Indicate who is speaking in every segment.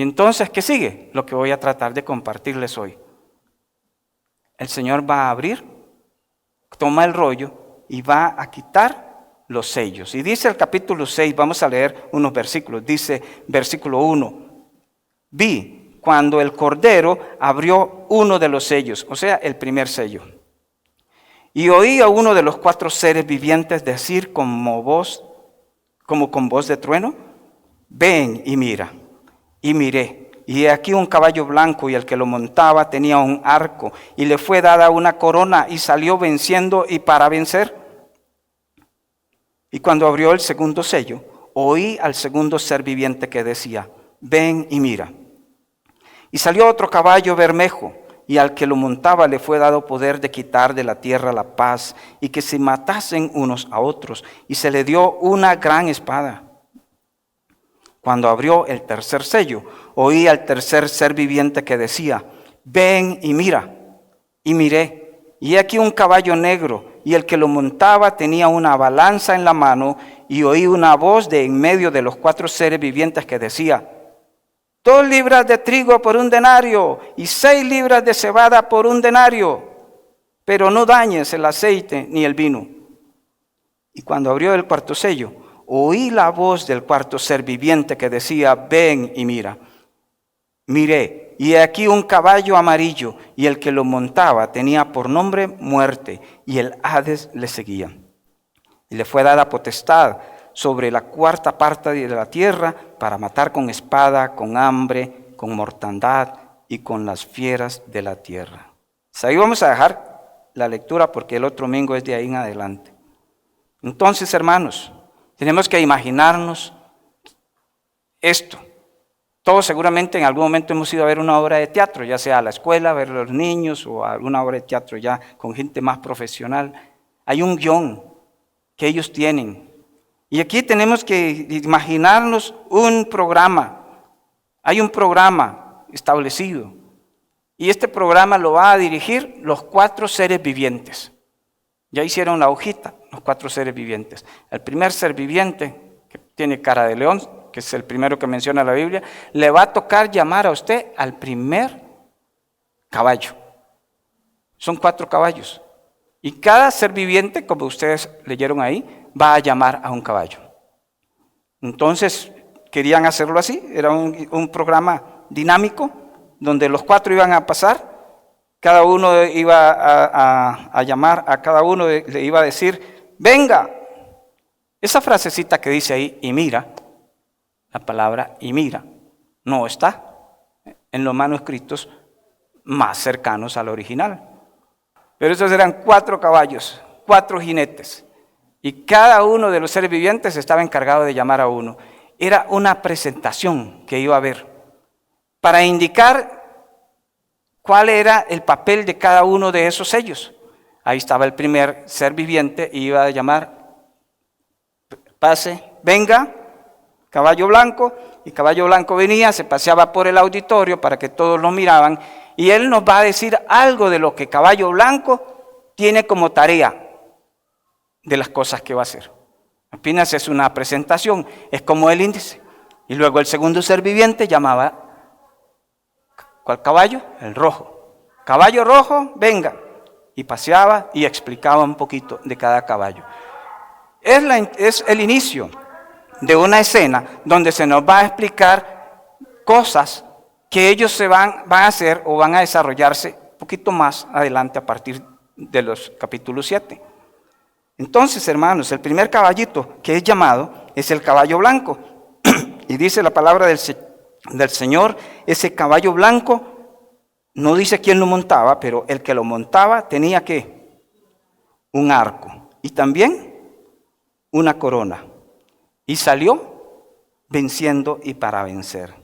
Speaker 1: Y entonces, ¿qué sigue? Lo que voy a tratar de compartirles hoy. El Señor va a abrir, toma el rollo y va a quitar los sellos. Y dice el capítulo 6, vamos a leer unos versículos. Dice, versículo 1, vi cuando el Cordero abrió uno de los sellos, o sea, el primer sello. Y oí a uno de los 4 seres vivientes decir como con voz de trueno, ven y mira. Y miré, y he aquí un caballo blanco, y el que lo montaba tenía un arco, y le fue dada una corona, y salió venciendo y para vencer. Y cuando abrió el segundo sello, oí al segundo ser viviente que decía, ven y mira. Y salió otro caballo bermejo, y al que lo montaba le fue dado poder de quitar de la tierra la paz, y que se matasen unos a otros, y se le dio una gran espada. Cuando abrió el tercer sello, oí al tercer ser viviente que decía, ven y mira. Y miré, y aquí un caballo negro, y el que lo montaba tenía una balanza en la mano, y oí una voz de en medio de los 4 seres vivientes que decía, 2 libras de trigo por 1 denario, y 6 libras de cebada por 1 denario, pero no dañes el aceite ni el vino. Y cuando abrió el cuarto sello, oí la voz del cuarto ser viviente que decía, ven y mira. Miré, y aquí un caballo amarillo, y el que lo montaba tenía por nombre Muerte, y el Hades le seguía. Y le fue dada potestad sobre la 4ª parte de la tierra para matar con espada, con hambre, con mortandad y con las fieras de la tierra. Ahí vamos a dejar la lectura porque el otro domingo es de ahí en adelante. Entonces, hermanos, tenemos que imaginarnos esto. Todos seguramente en algún momento hemos ido a ver una obra de teatro, ya sea a la escuela, a ver a los niños o a alguna obra de teatro ya con gente más profesional. Hay un guión que ellos tienen. Y aquí tenemos que imaginarnos un programa. Hay un programa establecido. Y este programa lo va a dirigir los 4 seres vivientes. Ya hicieron la hojita, los 4 seres vivientes. El primer ser viviente, que tiene cara de león, que es el primero que menciona la Biblia, le va a tocar llamar a usted al primer caballo. Son 4 caballos. Y cada ser viviente, como ustedes leyeron ahí, va a llamar a un caballo. Entonces, querían hacerlo así. Era un programa dinámico, donde los 4 iban a pasar. Cada uno iba a llamar, a cada uno le iba a decir, venga. Esa frasecita que dice ahí, y mira, la palabra y mira, no está en los manuscritos más cercanos al original. Pero esos eran 4 caballos, 4 jinetes. Y cada uno de los seres vivientes estaba encargado de llamar a uno. Era una presentación que iba a haber para indicar cuál era el papel de cada uno de esos sellos. Ahí estaba el primer ser viviente y iba a llamar, pase, venga, caballo blanco. Y caballo blanco venía, se paseaba por el auditorio para que todos lo miraban. Y él nos va a decir algo de lo que caballo blanco tiene como tarea de las cosas que va a hacer. Apenas es una presentación, es como el índice. Y luego el segundo ser viviente llamaba, ¿cuál caballo? El rojo. Caballo rojo, venga. Y paseaba y explicaba un poquito de cada caballo. Es el inicio de una escena donde se nos va a explicar cosas que ellos van a hacer o van a desarrollarse un poquito más adelante a partir de los capítulos 7. Entonces, hermanos, el primer caballito que es llamado es el caballo blanco. Y dice la palabra del Señor, ese caballo blanco, no dice quién lo montaba, pero el que lo montaba tenía ¿qué? Un arco y también una corona. Y salió venciendo y para vencer.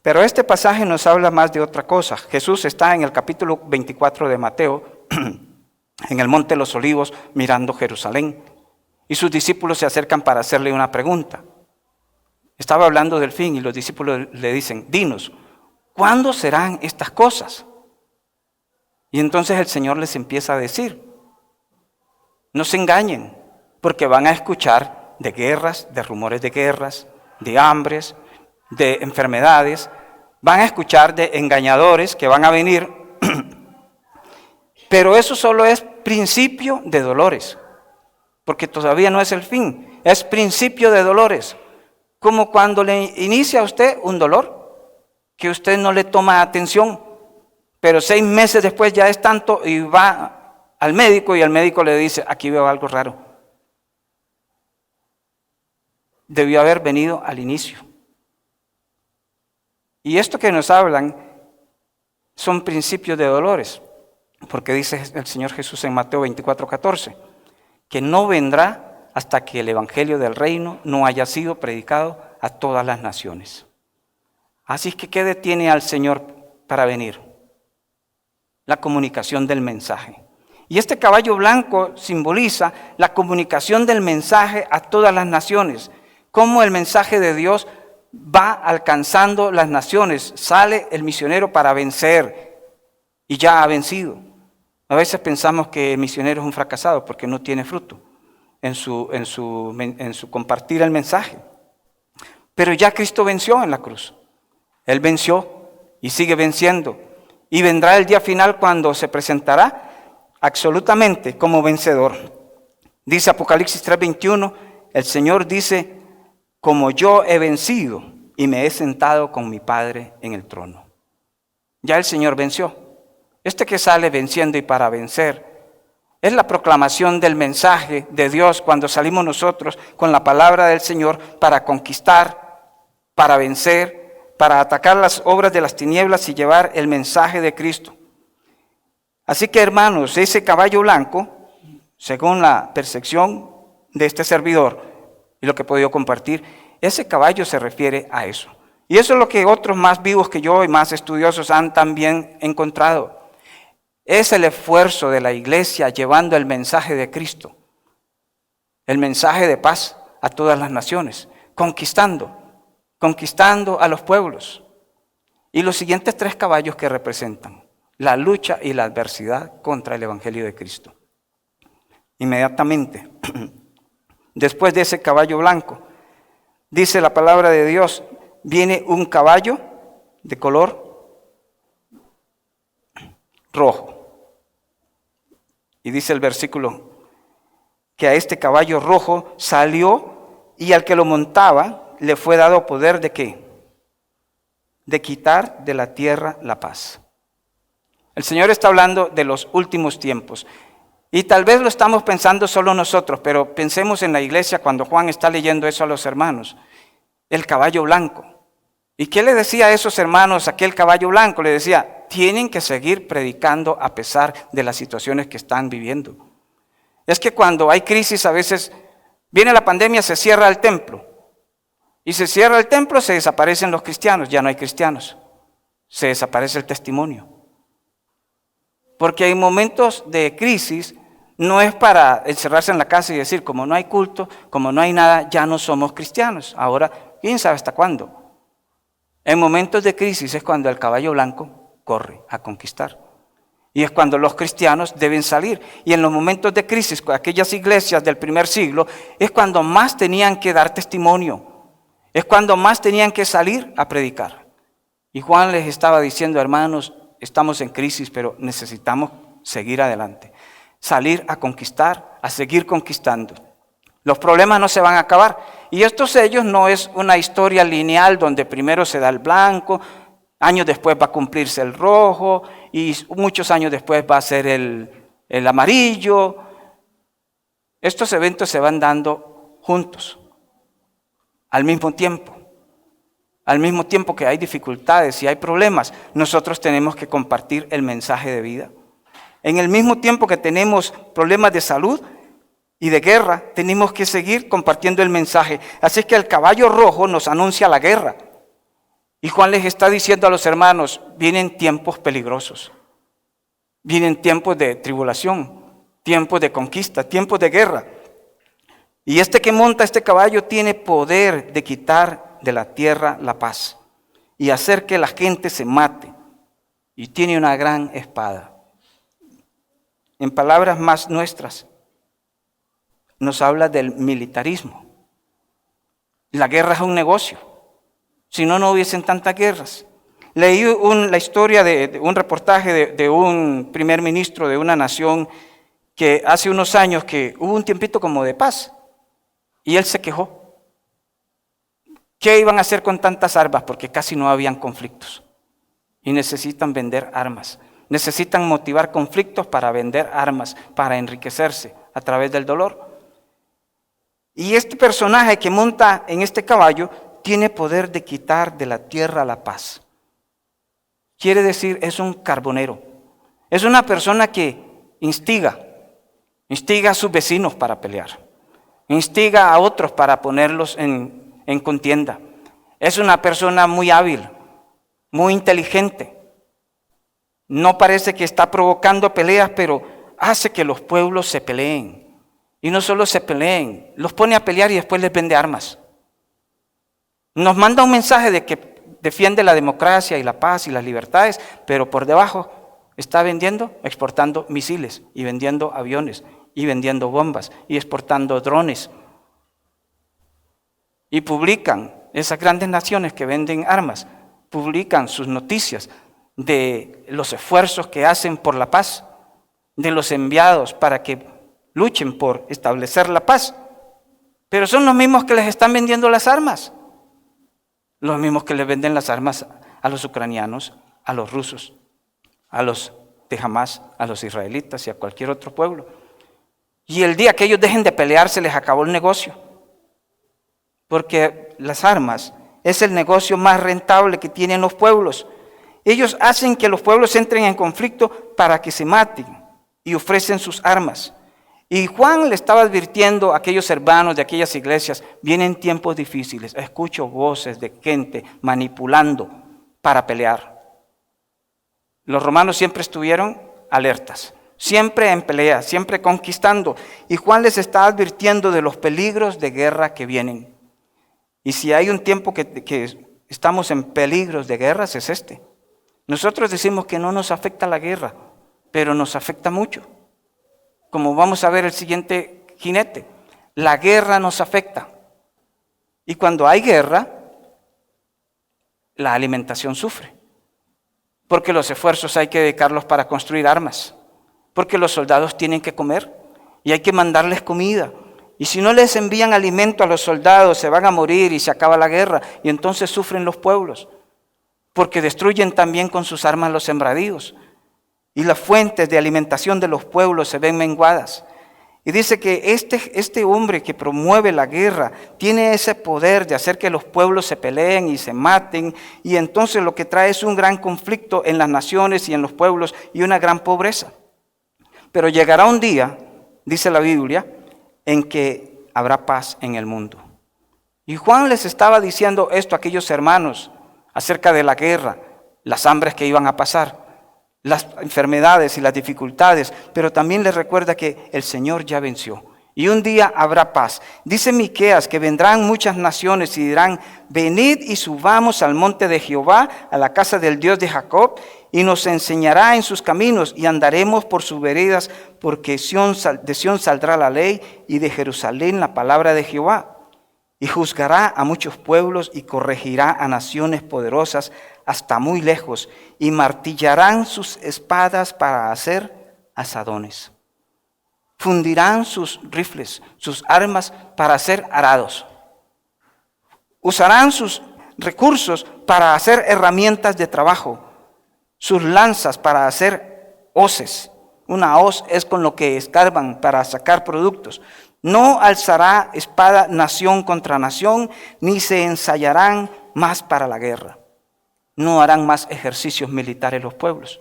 Speaker 1: Pero este pasaje nos habla más de otra cosa. Jesús está en el capítulo 24 de Mateo, en el Monte de los Olivos, mirando Jerusalén. Y sus discípulos se acercan para hacerle una pregunta. Estaba hablando del fin y los discípulos le dicen, dinos, ¿cuándo serán estas cosas? Y entonces el Señor les empieza a decir, no se engañen, porque van a escuchar de guerras, de rumores de guerras, de hambres, de enfermedades, van a escuchar de engañadores que van a venir, pero eso solo es principio de dolores, porque todavía no es el fin, es principio de dolores, como cuando le inicia a usted un dolor, que usted no le toma atención, pero 6 meses después ya es tanto y va al médico y el médico le dice, aquí veo algo raro. Debió haber venido al inicio. Y esto que nos hablan son principios de dolores, porque dice el Señor Jesús en Mateo 24:14, que no vendrá hasta que el evangelio del reino no haya sido predicado a todas las naciones. Así que, ¿qué detiene al Señor para venir? La comunicación del mensaje. Y este caballo blanco simboliza la comunicación del mensaje a todas las naciones. Cómo el mensaje de Dios va alcanzando las naciones. Sale el misionero para vencer y ya ha vencido. A veces pensamos que el misionero es un fracasado porque no tiene fruto en su compartir el mensaje. Pero ya Cristo venció en la cruz. Él venció y sigue venciendo. Y vendrá el día final cuando se presentará absolutamente como vencedor. Dice Apocalipsis 3:21, el Señor dice, como yo he vencido y me he sentado con mi Padre en el trono. Ya el Señor venció. Este que sale venciendo y para vencer es la proclamación del mensaje de Dios cuando salimos nosotros con la palabra del Señor para conquistar, para vencer, para atacar las obras de las tinieblas y llevar el mensaje de Cristo. Así que, hermanos, ese caballo blanco, según la percepción de este servidor y lo que he podido compartir, ese caballo se refiere a eso. Y eso es lo que otros más vivos que yo y más estudiosos han también encontrado. Es el esfuerzo de la iglesia llevando el mensaje de Cristo, el mensaje de paz a todas las naciones, conquistando a los pueblos. Y los siguientes 3 caballos que representan la lucha y la adversidad contra el evangelio de Cristo. Inmediatamente, después de ese caballo blanco, dice la palabra de Dios, viene un caballo de color rojo. Y dice el versículo que a este caballo rojo salió y al que lo montaba le fue dado poder ¿de qué? De quitar de la tierra la paz. El Señor está hablando de los últimos tiempos. Y tal vez lo estamos pensando solo nosotros, pero pensemos en la iglesia cuando Juan está leyendo eso a los hermanos. El caballo blanco. ¿Y qué le decía a esos hermanos aquel caballo blanco? Le decía, tienen que seguir predicando a pesar de las situaciones que están viviendo. Es que cuando hay crisis a veces viene la pandemia, se cierra el templo. Y se cierra el templo, se desaparecen los cristianos, ya no hay cristianos. Se desaparece el testimonio. Porque hay momentos de crisis, no es para encerrarse en la casa y decir, como no hay culto, como no hay nada, ya no somos cristianos. Ahora, ¿quién sabe hasta cuándo? En momentos de crisis es cuando el caballo blanco corre a conquistar. Y es cuando los cristianos deben salir. Y en los momentos de crisis, aquellas iglesias del primer siglo, es cuando más tenían que dar testimonio. Es cuando más tenían que salir a predicar. Y Juan les estaba diciendo, hermanos, estamos en crisis, pero necesitamos seguir adelante. Salir a conquistar, a seguir conquistando. Los problemas no se van a acabar. Y estos sellos no es una historia lineal donde primero se da el blanco, años después va a cumplirse el rojo y muchos años después va a ser el amarillo. Estos eventos se van dando juntos. Al mismo tiempo que hay dificultades y hay problemas, nosotros tenemos que compartir el mensaje de vida. En el mismo tiempo que tenemos problemas de salud y de guerra, tenemos que seguir compartiendo el mensaje. Así que el caballo rojo nos anuncia la guerra. Y Juan les está diciendo a los hermanos, vienen tiempos peligrosos, vienen tiempos de tribulación, tiempos de conquista, tiempos de guerra. Y este que monta este caballo tiene poder de quitar de la tierra la paz y hacer que la gente se mate. Y tiene una gran espada. En palabras más nuestras, nos habla del militarismo. La guerra es un negocio. Si no, no hubiesen tantas guerras. Leí la historia de un reportaje de un primer ministro de una nación que hace unos años que hubo un tiempito como de paz y él se quejó. ¿Qué iban a hacer con tantas armas? Porque casi no habían conflictos y necesitan vender armas. Necesitan motivar conflictos para vender armas, para enriquecerse a través del dolor. Y este personaje que monta en este caballo tiene poder de quitar de la tierra la paz. Quiere decir, es un carbonero. Es una persona que instiga a sus vecinos para pelear. Instiga a otros para ponerlos en contienda. Es una persona muy hábil, muy inteligente. No parece que está provocando peleas, pero hace que los pueblos se peleen. Y no solo se peleen, los pone a pelear y después les vende armas. Nos manda un mensaje de que defiende la democracia y la paz y las libertades, pero por debajo está exportando misiles y vendiendo aviones y vendiendo bombas y exportando drones. Y publican, esas grandes naciones que venden armas, publican sus noticias de los esfuerzos que hacen por la paz, de los enviados para que luchen por establecer la paz. Pero son los mismos que les están vendiendo las armas. Los mismos que les venden las armas a los ucranianos, a los rusos, a los de Hamás, a los israelitas y a cualquier otro pueblo. Y el día que ellos dejen de pelear, se les acabó el negocio. Porque las armas es el negocio más rentable que tienen los pueblos. Ellos hacen que los pueblos entren en conflicto para que se maten y ofrecen sus armas. Y Juan le estaba advirtiendo a aquellos hermanos de aquellas iglesias, vienen tiempos difíciles, escucho voces de gente manipulando para pelear. Los romanos siempre estuvieron alertas, siempre en pelea, siempre conquistando. Y Juan les está advirtiendo de los peligros de guerra que vienen. Y si hay un tiempo que estamos en peligros de guerras, es este. Nosotros decimos que no nos afecta la guerra, pero nos afecta mucho. Como vamos a ver el siguiente jinete, la guerra nos afecta. Y cuando hay guerra, la alimentación sufre. Porque los esfuerzos hay que dedicarlos para construir armas. Porque los soldados tienen que comer y hay que mandarles comida. Y si no les envían alimento a los soldados, se van a morir y se acaba la guerra. Y entonces sufren los pueblos. Porque destruyen también con sus armas los sembradíos. Y las fuentes de alimentación de los pueblos se ven menguadas. Y dice que este hombre que promueve la guerra tiene ese poder de hacer que los pueblos se peleen y se maten. Y entonces lo que trae es un gran conflicto en las naciones y en los pueblos y una gran pobreza. Pero llegará un día, dice la Biblia, en que habrá paz en el mundo. Y Juan les estaba diciendo esto a aquellos hermanos acerca de la guerra, las hambres que iban a pasar, las enfermedades y las dificultades, pero también les recuerda que el Señor ya venció y un día habrá paz. Dice Miqueas que vendrán muchas naciones y dirán, venid y subamos al monte de Jehová, a la casa del Dios de Jacob, y nos enseñará en sus caminos y andaremos por sus veredas, porque de Sión saldrá la ley y de Jerusalén la palabra de Jehová. Y juzgará a muchos pueblos y corregirá a naciones poderosas hasta muy lejos, y martillarán sus espadas para hacer asadones. Fundirán sus rifles, sus armas para hacer arados. Usarán sus recursos para hacer herramientas de trabajo, sus lanzas para hacer hoces. Una hoz es con lo que escarban para sacar productos. No alzará espada nación contra nación, ni se ensayarán más para la guerra. No harán más ejercicios militares los pueblos.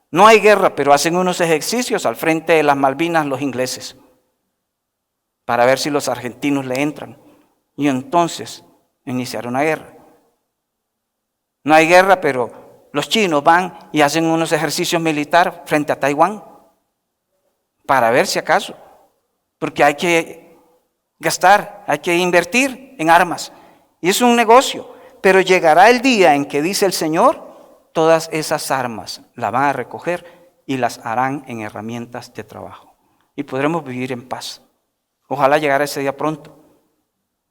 Speaker 1: No hay guerra, pero hacen unos ejercicios al frente de las Malvinas los ingleses, para ver si los argentinos le entran. Y entonces iniciar una guerra. No hay guerra, pero los chinos van y hacen unos ejercicios militares frente a Taiwán, para ver si acaso. Porque hay que gastar, hay que invertir en armas. Y es un negocio. Pero llegará el día en que, dice el Señor, todas esas armas las van a recoger y las harán en herramientas de trabajo. Y podremos vivir en paz. Ojalá llegara ese día pronto.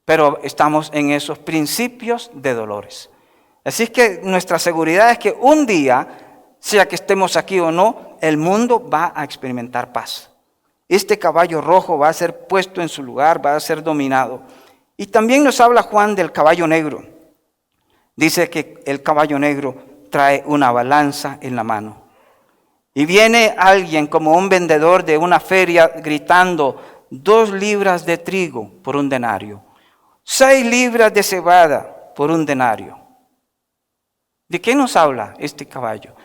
Speaker 1: pero estamos en esos principios de dolores. Así es que nuestra seguridad es que un día, sea que estemos aquí o no, el mundo va a experimentar paz. Este caballo rojo va a ser puesto en su lugar, va a ser dominado. Y también nos habla Juan del caballo negro. Dice que el caballo negro trae una balanza en la mano. Y viene alguien como un vendedor de una feria gritando: 2 libras de trigo por un denario, 6 libras de cebada por un denario. ¿De qué nos habla este caballo?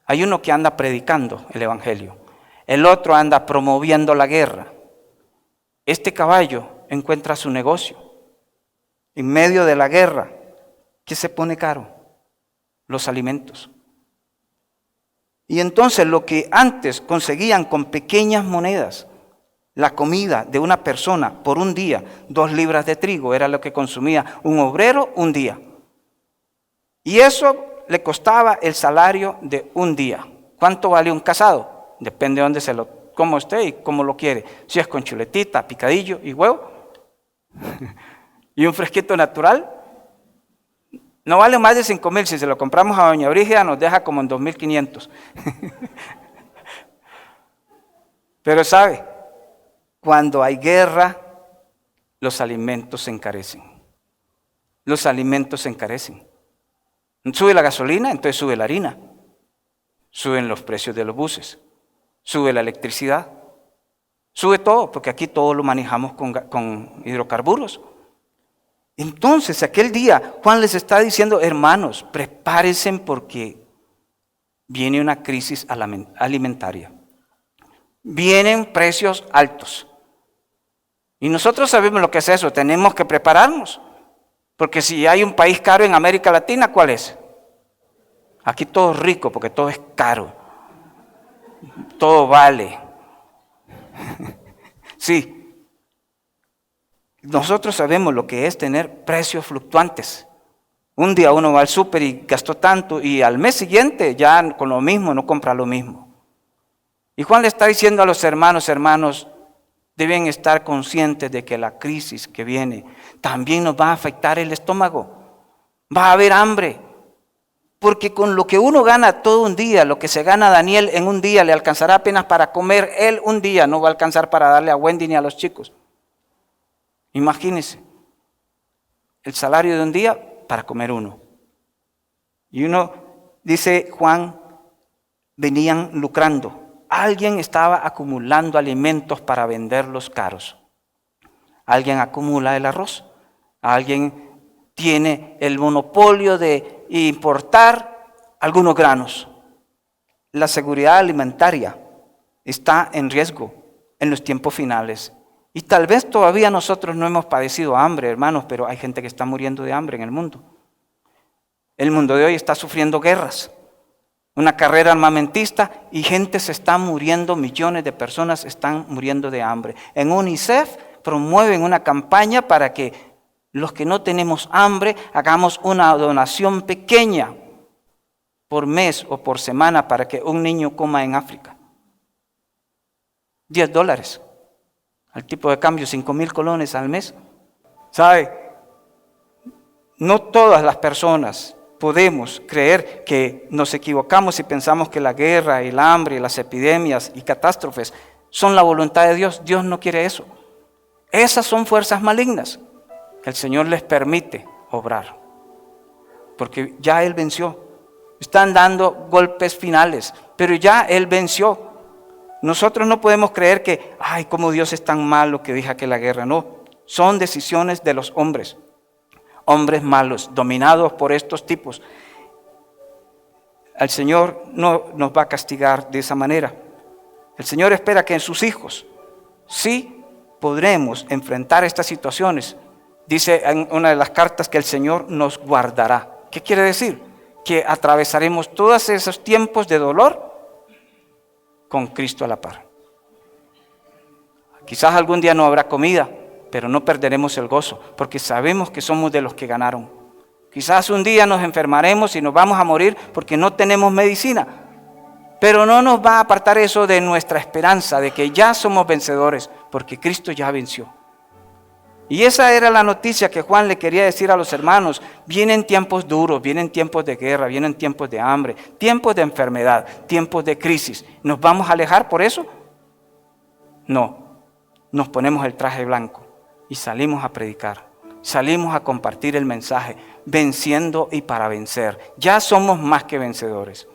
Speaker 1: Hay uno que anda predicando el evangelio, el otro anda promoviendo la guerra. Este caballo encuentra su negocio en medio de la guerra. ¿Qué se pone caro? Los alimentos. Y entonces lo que antes conseguían con pequeñas monedas, la comida de una persona por un día, 2 libras de trigo, era lo que consumía un obrero un día. Y eso le costaba el salario de un día. ¿Cuánto vale un casado? Depende de dónde se lo coma usted y cómo lo quiere. Si es con chuletita, picadillo y huevo, y un fresquito natural, no vale más de 5,000. Si se lo compramos a doña Brígida nos deja como en 2,500. Pero sabe, cuando hay guerra, los alimentos se encarecen. Los alimentos se encarecen. Sube la gasolina, entonces sube la harina. Suben los precios de los buses. Sube la electricidad. Sube todo, porque aquí todo lo manejamos con hidrocarburos. Entonces, aquel día, Juan les está diciendo: hermanos, prepárense porque viene una crisis alimentaria. Vienen precios altos. Y nosotros sabemos lo que es eso, tenemos que prepararnos. Porque si hay un país caro en América Latina, ¿cuál es? Aquí todo es rico porque todo es caro. Todo vale. Sí. Nosotros sabemos lo que es tener precios fluctuantes. Un día uno va al súper y gastó tanto y al mes siguiente ya con lo mismo no compra lo mismo. Y Juan le está diciendo a los hermanos, deben estar conscientes de que la crisis que viene también nos va a afectar el estómago. Va a haber hambre. Porque con lo que uno gana todo un día, lo que se gana Daniel en un día, le alcanzará apenas para comer él un día, no va a alcanzar para darle a Wendy ni a los chicos. Imagínense, el salario de un día para comer uno. Y uno, dice Juan, venían lucrando. Alguien estaba acumulando alimentos para venderlos caros. Alguien acumula el arroz. Alguien tiene el monopolio de importar algunos granos. La seguridad alimentaria está en riesgo en los tiempos finales. Y tal vez todavía nosotros no hemos padecido hambre, hermanos, pero hay gente que está muriendo de hambre en el mundo. El mundo de hoy está sufriendo guerras. Una carrera armamentista y gente se está muriendo, millones de personas están muriendo de hambre. En UNICEF promueven una campaña para que los que no tenemos hambre hagamos una donación pequeña por mes o por semana para que un niño coma en África. $10. Al tipo de cambio, 5,000 colones al mes. ¿Sabe? No todas las personas podemos creer que nos equivocamos y pensamos que la guerra, el hambre, las epidemias y catástrofes son la voluntad de Dios. Dios no quiere eso. Esas son fuerzas malignas que el Señor les permite obrar. Porque ya Él venció. Están dando golpes finales, pero ya Él venció. Nosotros no podemos creer que, ay, como Dios es tan malo que deja que la guerra. No, son decisiones de los hombres. Hombres malos, dominados por estos tipos. El Señor no nos va a castigar de esa manera. El Señor espera que en sus hijos sí podremos enfrentar estas situaciones. Dice en una de las cartas que el Señor nos guardará. ¿Qué quiere decir? Que atravesaremos todos esos tiempos de dolor con Cristo a la par. Quizás algún día no habrá comida, pero no perderemos el gozo, porque sabemos que somos de los que ganaron. Quizás un día nos enfermaremos y nos vamos a morir porque no tenemos medicina, pero no nos va a apartar eso de nuestra esperanza, de que ya somos vencedores, porque Cristo ya venció. Y esa era la noticia que Juan le quería decir a los hermanos. Vienen tiempos duros, vienen tiempos de guerra, vienen tiempos de hambre, tiempos de enfermedad, tiempos de crisis. ¿Nos vamos a alejar por eso? No, nos ponemos el traje blanco y salimos a predicar. Salimos a compartir el mensaje, venciendo y para vencer. Ya somos más que vencedores.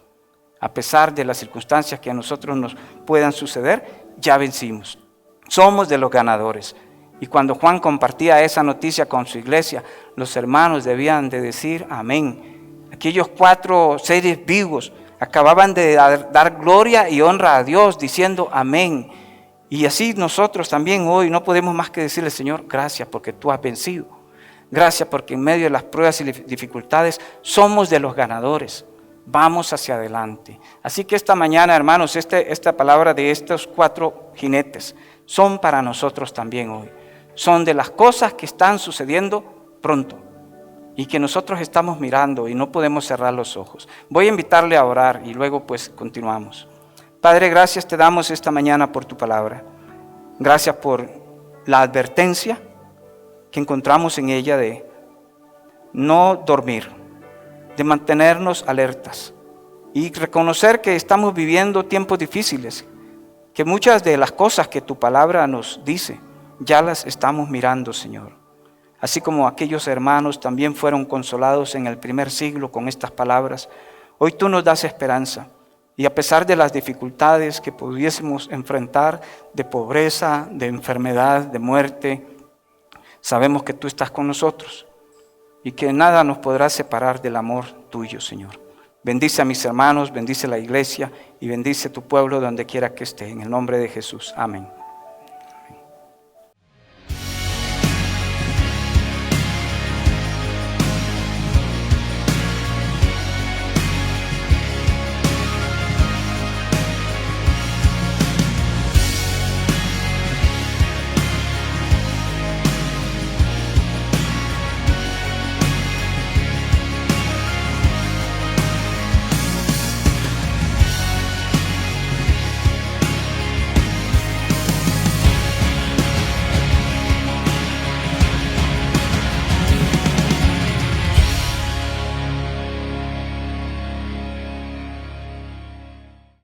Speaker 1: A pesar de las circunstancias que a nosotros nos puedan suceder, ya vencimos. Somos de los ganadores. Y cuando Juan compartía esa noticia con su iglesia, los hermanos debían de decir amén. Aquellos 4 seres vivos acababan de dar gloria y honra a Dios diciendo amén. Y así nosotros también hoy no podemos más que decirle, Señor, gracias porque tú has vencido. Gracias porque en medio de las pruebas y dificultades somos de los ganadores. Vamos hacia adelante. Así que esta mañana, hermanos, esta palabra de estos 4 jinetes son para nosotros también hoy. Son de las cosas que están sucediendo pronto y que nosotros estamos mirando y no podemos cerrar los ojos. Voy a invitarle a orar y luego pues continuamos. Padre, gracias te damos esta mañana por tu palabra. Gracias por la advertencia que encontramos en ella de no dormir, de mantenernos alertas y reconocer que estamos viviendo tiempos difíciles, que muchas de las cosas que tu palabra nos dice, ya las estamos mirando, Señor. Así como aquellos hermanos también fueron consolados en el primer siglo con estas palabras, hoy tú nos das esperanza. Y a pesar de las dificultades que pudiésemos enfrentar, de pobreza, de enfermedad, de muerte, sabemos que tú estás con nosotros y que nada nos podrá separar del amor tuyo, Señor. Bendice a mis hermanos, bendice la iglesia y bendice tu pueblo donde quiera que esté. En el nombre de Jesús. Amén.